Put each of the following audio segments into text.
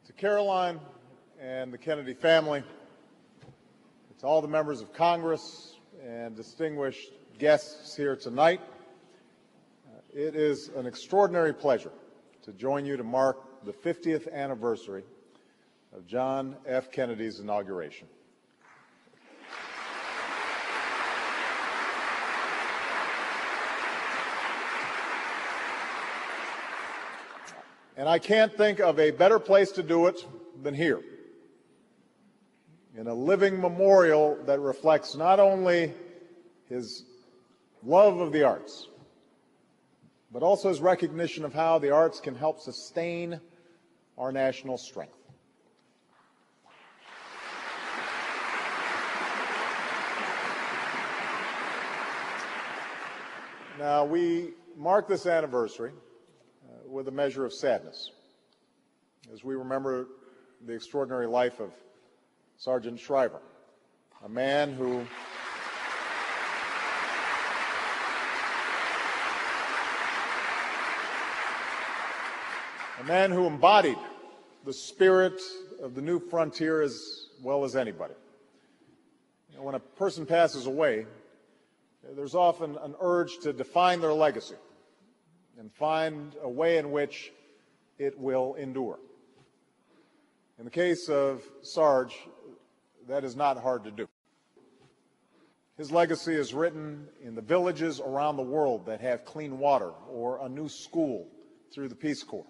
To Caroline and the Kennedy family, to all the members of Congress and distinguished guests here tonight, it is an extraordinary pleasure to join you to mark the 50th anniversary of John F. Kennedy's inauguration. And I can't think of a better place to do it than here, in a living memorial that reflects not only his love of the arts, but also his recognition of how the arts can help sustain our national strength. Now, we mark this anniversary with a measure of sadness as we remember the extraordinary life of Sergeant Shriver, a man who embodied the spirit of the new frontier as well as anybody. You know, when a person passes away, there's often an urge to define their legacy and find a way in which it will endure. In the case of Sarge, that is not hard to do. His legacy is written in the villages around the world that have clean water or a new school through the Peace Corps.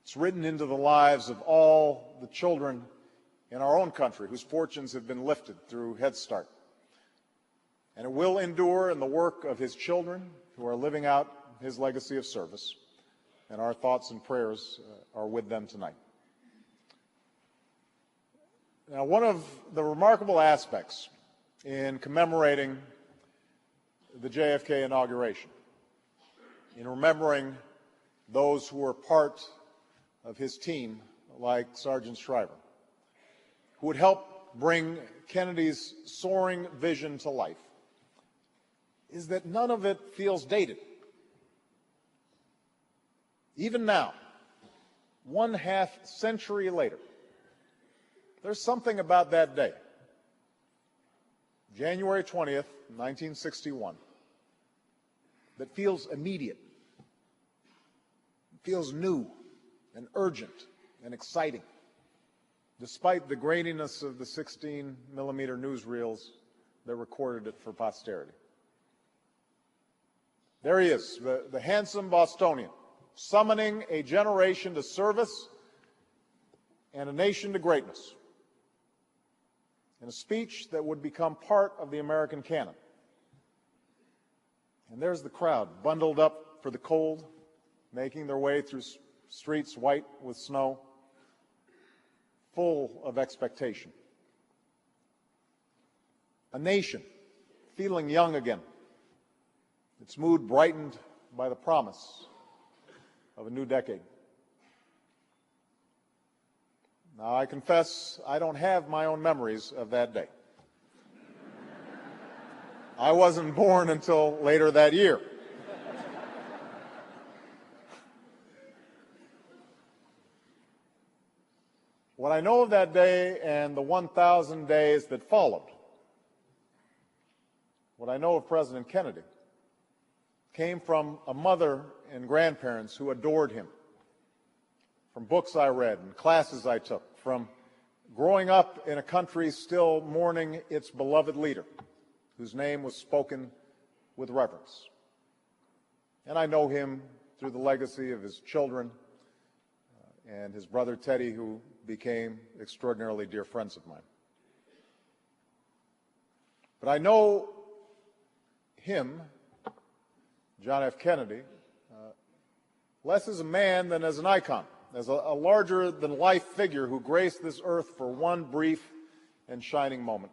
It's written into the lives of all the children in our own country whose fortunes have been lifted through Head Start. And it will endure in the work of his children who are living out his legacy of service, and our thoughts and prayers are with them tonight. Now, one of the remarkable aspects in commemorating the JFK inauguration, in remembering those who were part of his team, like Sergeant Shriver, who would help bring Kennedy's soaring vision to life, is that none of it feels dated. Even now, 1/2 century later, there's something about that day, January 20th, 1961, that feels immediate, feels new and urgent and exciting, despite the graininess of the 16-millimeter newsreels that recorded it for posterity. There he is, the handsome Bostonian, summoning a generation to service and a nation to greatness, in a speech that would become part of the American canon. And there's the crowd, bundled up for the cold, making their way through streets white with snow, full of expectation. A nation feeling young again, its mood brightened by the promise of a new decade. Now, I confess I don't have my own memories of that day. I wasn't born until later that year. What I know of that day and the 1,000 days that followed, what I know of President Kennedy, came from a mother and grandparents who adored him, from books I read and classes I took, from growing up in a country still mourning its beloved leader, whose name was spoken with reverence. And I know him through the legacy of his children and his brother Teddy, who became extraordinarily dear friends of mine. But I know him, John F. Kennedy, less as a man than as an icon, as a larger-than-life figure who graced this earth for one brief and shining moment.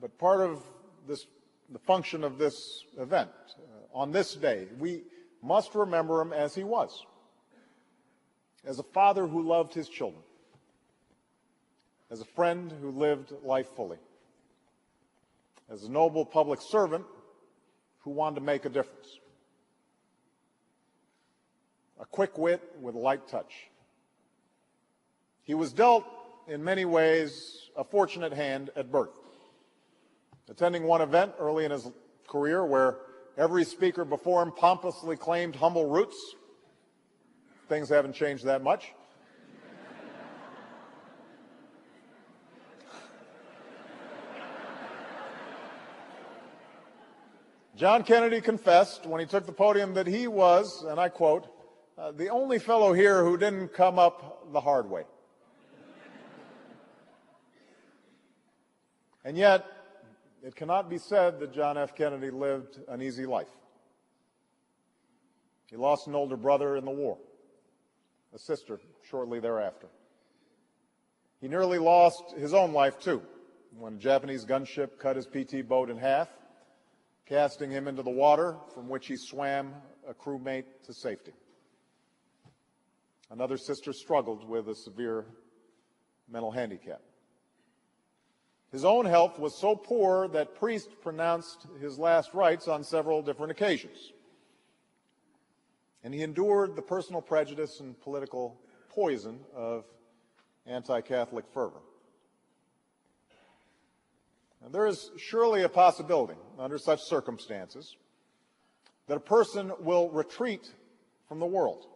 But part of the function of this event, on this day, we must remember him as he was, as a father who loved his children, as a friend who lived life fully, as a noble public servant who wanted to make a difference. a quick wit with a light touch. He was dealt, in many ways, a fortunate hand at birth. Attending one event early in his career where every speaker before him pompously claimed humble roots, things haven't changed that much. John Kennedy confessed when he took the podium that he was, and I quote, the only fellow here who didn't come up the hard way. And yet, it cannot be said that John F. Kennedy lived an easy life. He lost an older brother in the war, a sister shortly thereafter. He nearly lost his own life, too, when a Japanese gunship cut his PT boat in half, casting him into the water from which he swam a crewmate to safety. Another sister struggled with a severe mental handicap. His own health was so poor that priests pronounced his last rites on several different occasions. And he endured the personal prejudice and political poison of anti-Catholic fervor. And there is surely a possibility, under such circumstances, that a person will retreat from the world.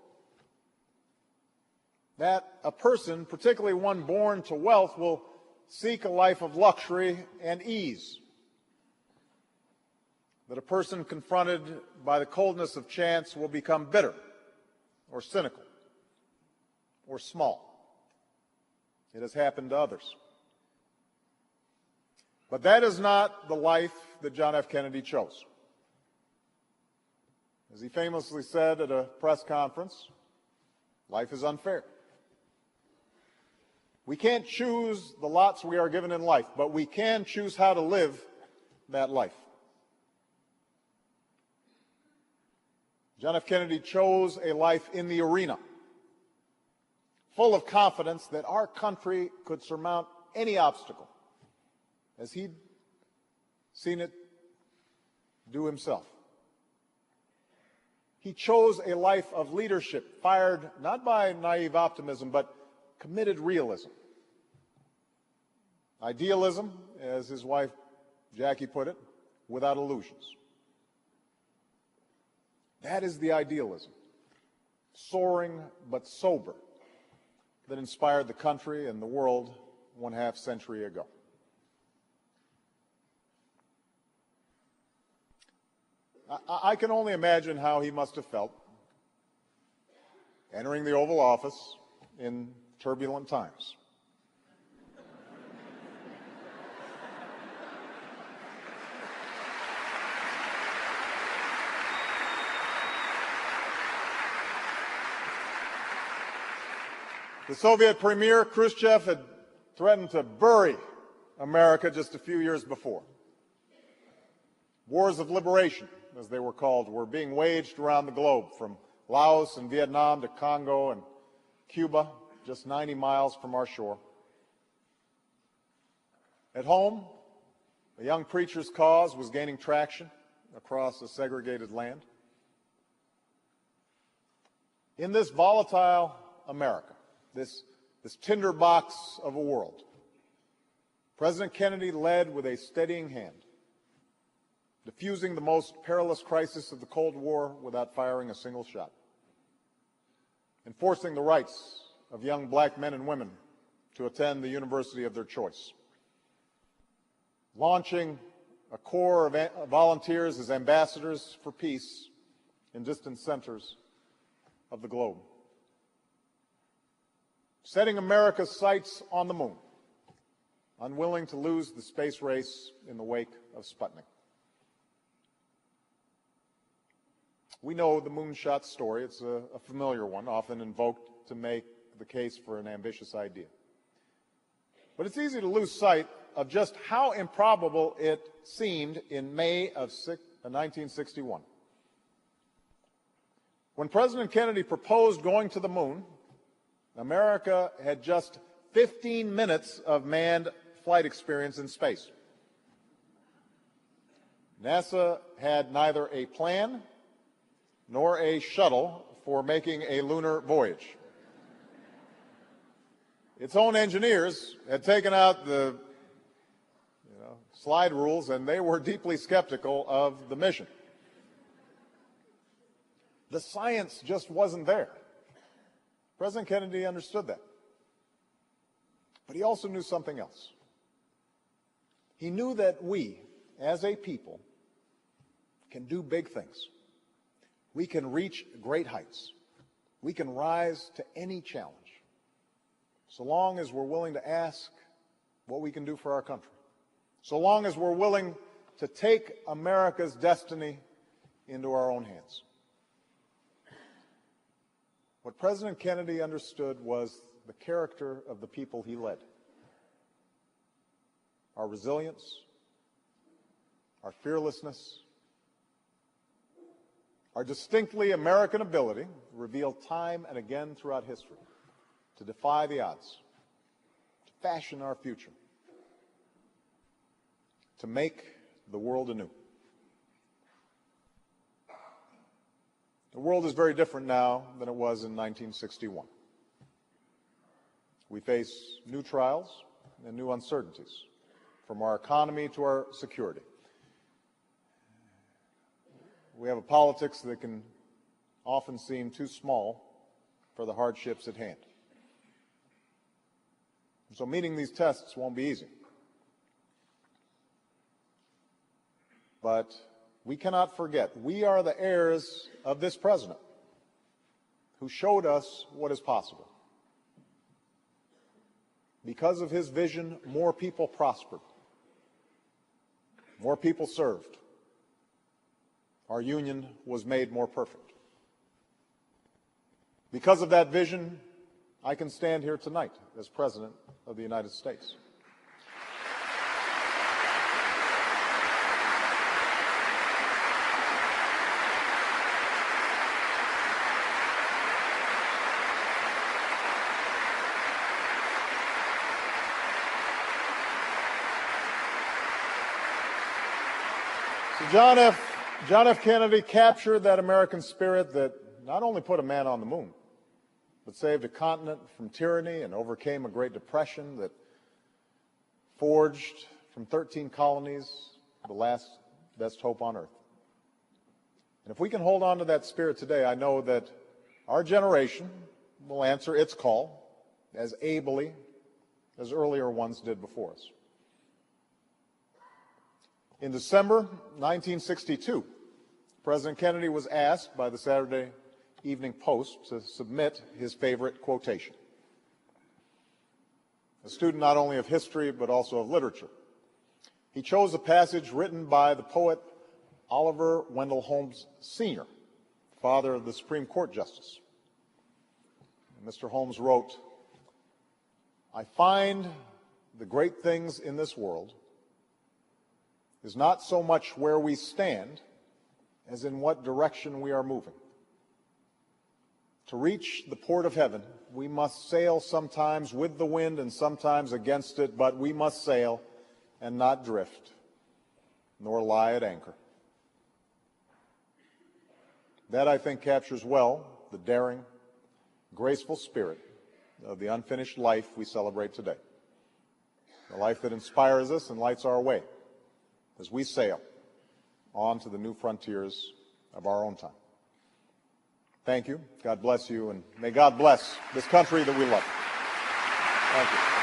That a person, particularly one born to wealth, will seek a life of luxury and ease. That a person confronted by the coldness of chance will become bitter or cynical or small. It has happened to others. But that is not the life that John F. Kennedy chose. As he famously said at a press conference, life is unfair. We can't choose the lots we are given in life, but we can choose how to live that life. John F. Kennedy chose a life in the arena, full of confidence that our country could surmount any obstacle, as he'd seen it do himself. He chose a life of leadership, fired not by naive optimism, but committed realism. Idealism, as his wife Jackie put it, without illusions. That is the idealism, soaring but sober, that inspired the country and the world 1/2 century ago. I can only imagine how he must have felt entering the Oval Office in turbulent times. The Soviet Premier Khrushchev had threatened to bury America just a few years before. Wars of liberation, as they were called, were being waged around the globe, from Laos and Vietnam to Congo and Cuba, just 90 miles from our shore. At home, a young preacher's cause was gaining traction across a segregated land. In this volatile America, this tinderbox of a world, President Kennedy led with a steadying hand, diffusing the most perilous crisis of the Cold War without firing a single shot, enforcing the rights of young black men and women to attend the university of their choice, launching a corps of volunteers as ambassadors for peace in distant centers of the globe, setting America's sights on the moon, unwilling to lose the space race in the wake of Sputnik. We know the moonshot story. It's a familiar one, often invoked to make the case for an ambitious idea. But it's easy to lose sight of just how improbable it seemed in May of 1961. When President Kennedy proposed going to the moon, America had just 15 minutes of manned flight experience in space. NASA had neither a plan nor a shuttle for making a lunar voyage. Its own engineers had taken out the slide rules, and they were deeply skeptical of the mission. The science just wasn't there. President Kennedy understood that. But he also knew something else. He knew that we, as a people, can do big things. We can reach great heights. We can rise to any challenge, so long as we're willing to ask what we can do for our country, so long as we're willing to take America's destiny into our own hands. What President Kennedy understood was the character of the people he led. Our resilience, our fearlessness, our distinctly American ability, revealed time and again throughout history, to defy the odds, to fashion our future, to make the world anew. The world is very different now than it was in 1961. We face new trials and new uncertainties, from our economy to our security. We have a politics that can often seem too small for the hardships at hand. So meeting these tests won't be easy. But we cannot forget, we are the heirs of this president who showed us what is possible. Because of his vision, more people prospered. More people served. Our union was made more perfect. Because of that vision, I can stand here tonight as President of the United States. So John F. Kennedy captured that American spirit that not only put a man on the moon, but saved a continent from tyranny and overcame a Great Depression that forged from 13 colonies the last best hope on earth. And if we can hold on to that spirit today, I know that our generation will answer its call as ably as earlier ones did before us. In December 1962, President Kennedy was asked by the Saturday Evening Post to submit his favorite quotation. A student not only of history but also of literature, he chose a passage written by the poet Oliver Wendell Holmes Sr., father of the Supreme Court Justice. And Mr. Holmes wrote, "I find the great things in this world is not so much where we stand as in what direction we are moving. To reach the port of heaven, we must sail sometimes with the wind and sometimes against it, but we must sail and not drift, nor lie at anchor." That, I think, captures well the daring, graceful spirit of the unfinished life we celebrate today, the life that inspires us and lights our way as we sail on to the new frontiers of our own time. Thank you. God bless you, and may God bless this country that we love. Thank you.